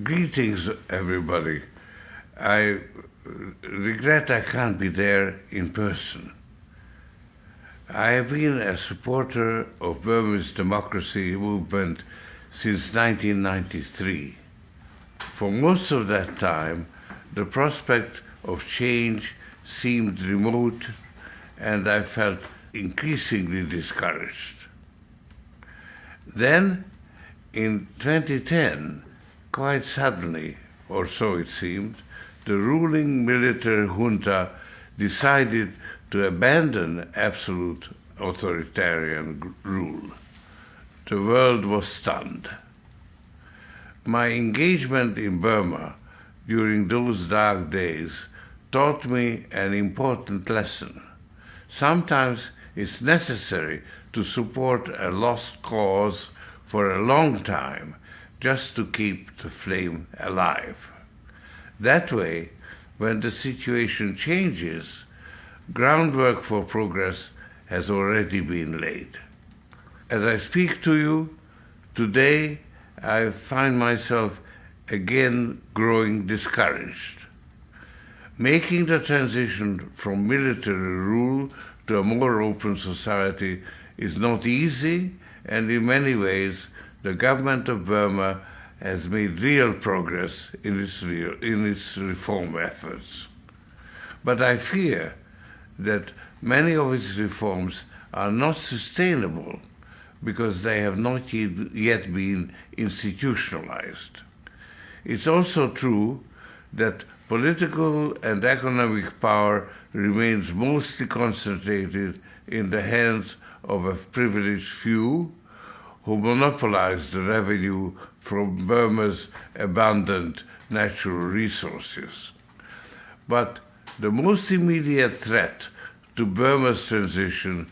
Greetings, everybody. I regret I can't be there in person. I have been a supporter of Burma's democracy movement since 1993. For most of that time, the prospect of change seemed remote, and I felt increasingly discouraged. Then, in 2010, quite suddenly, or so it seemed, the ruling military junta decided to abandon absolute authoritarian rule. The world was stunned. My engagement in Burma during those dark days taught me an important lesson. Sometimes it's necessary to support a lost cause for a long time just to keep the flame alive. That way, when the situation changes, groundwork for progress has already been laid. As I speak to you, today I find myself again growing discouraged. Making the transition from military rule to a more open society is not easy, and in many ways, the government of Burma has made real progress in its reform efforts. But I fear that many of its reforms are not sustainable because they have not yet been institutionalized. It's also true that political and economic power remains mostly concentrated in the hands of a privileged few who monopolize the revenue from Burma's abundant natural resources. But the most immediate threat to Burma's transition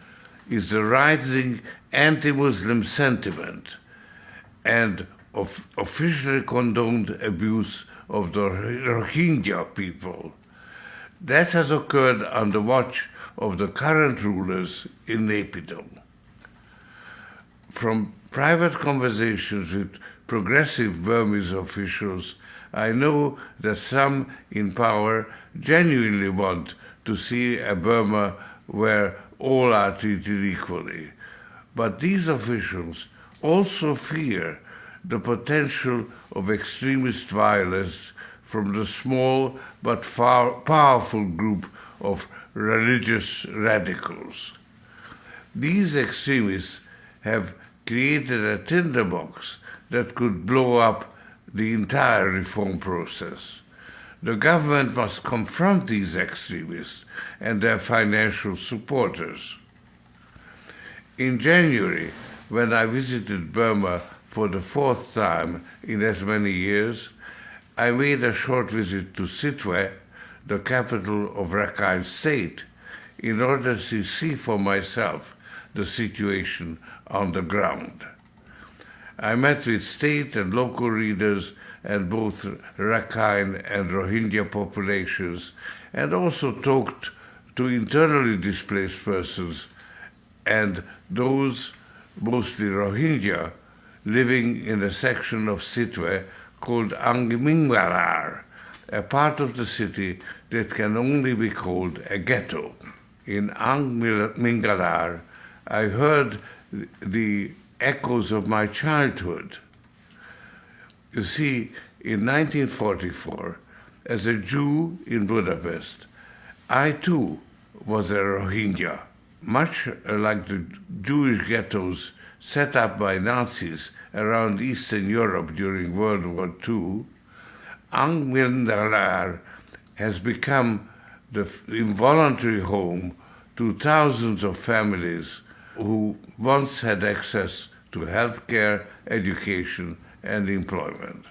is the rising anti-Muslim sentiment and officially condoned abuse of the Rohingya people. That has occurred on the watch of the current rulers in Naypyidaw. From private conversations with progressive Burmese officials, I know that some in power genuinely want to see a Burma where all are treated equally. But these officials also fear the potential of extremist violence from the small but powerful group of religious radicals. These extremists have created a tinderbox that could blow up the entire reform process. The government must confront these extremists and their financial supporters. In January, when I visited Burma for the fourth time in as many years, I made a short visit to Sitwe, the capital of Rakhine State, in order to see for myself the situation on the ground. I met with state and local leaders and both Rakhine and Rohingya populations, and also talked to internally displaced persons and those, mostly Rohingya, living in a section of Sitwe called Angmingarar, a part of the city that can only be called a ghetto. In Angmingarar, I heard the echoes of my childhood. You see, in 1944, as a Jew in Budapest, I too was a Rohingya. Much like the Jewish ghettos set up by Nazis around Eastern Europe during World War II, Angmingarar has become the involuntary home to thousands of families who once had access to healthcare, education, and employment.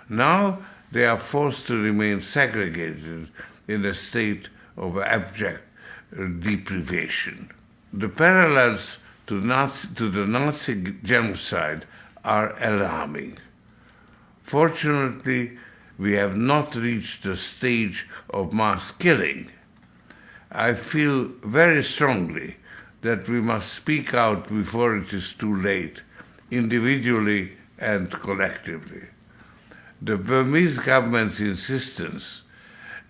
Now they are forced to remain segregated in a state of abject deprivation. The parallels to the Nazi genocide are alarming. Fortunately, we have not reached the stage of mass killing. I feel very strongly that we must speak out before it is too late, individually and collectively. The Burmese government's insistence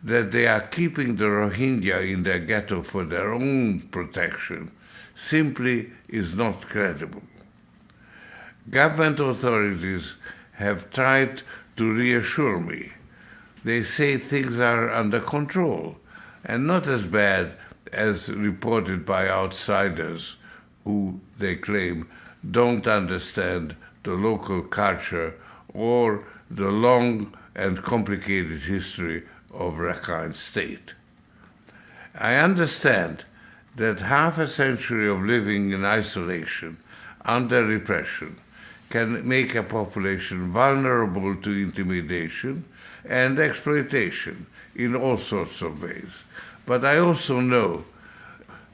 that they are keeping the Rohingya in their ghetto for their own protection simply is not credible. Government authorities have tried to reassure me. They say things are under control and not as bad as reported by outsiders who, they claim, don't understand the local culture or the long and complicated history of Rakhine State. I understand that half a century of living in isolation under repression can make a population vulnerable to intimidation and exploitation in all sorts of ways. But I also know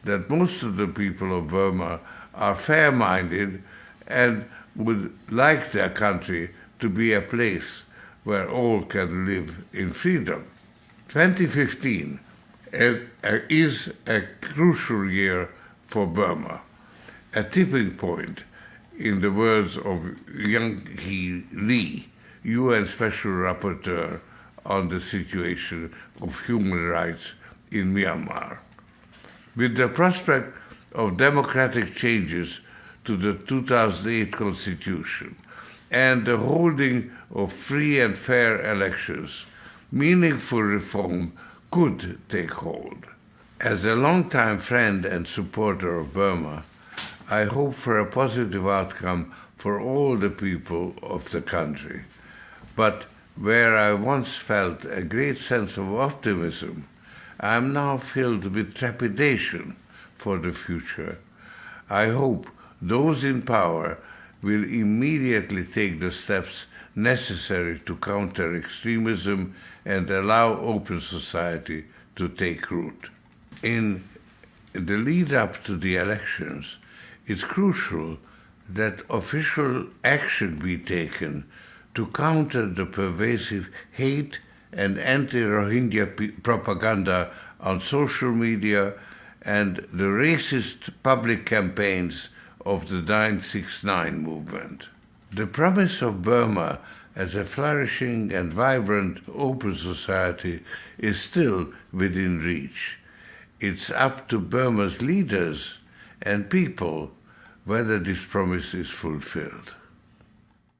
that most of the people of Burma are fair-minded and would like their country to be a place where all can live in freedom. 2015 is a crucial year for Burma, a tipping point, in the words of Yang-Hee Lee, UN Special Rapporteur on the situation of human rights in Myanmar. With the prospect of democratic changes to the 2008 Constitution and the holding of free and fair elections, meaningful reform could take hold. As a longtime friend and supporter of Burma, I hope for a positive outcome for all the people of the country. But where I once felt a great sense of optimism, I am now filled with trepidation for the future. I hope those in power will immediately take the steps necessary to counter extremism and allow open society to take root. In the lead up to the elections, it's crucial that official action be taken to counter the pervasive hate and anti-Rohingya propaganda on social media and the racist public campaigns of the 969 movement. The promise of Burma as a flourishing and vibrant open society is still within reach. It's up to Burma's leaders and people whether this promise is fulfilled.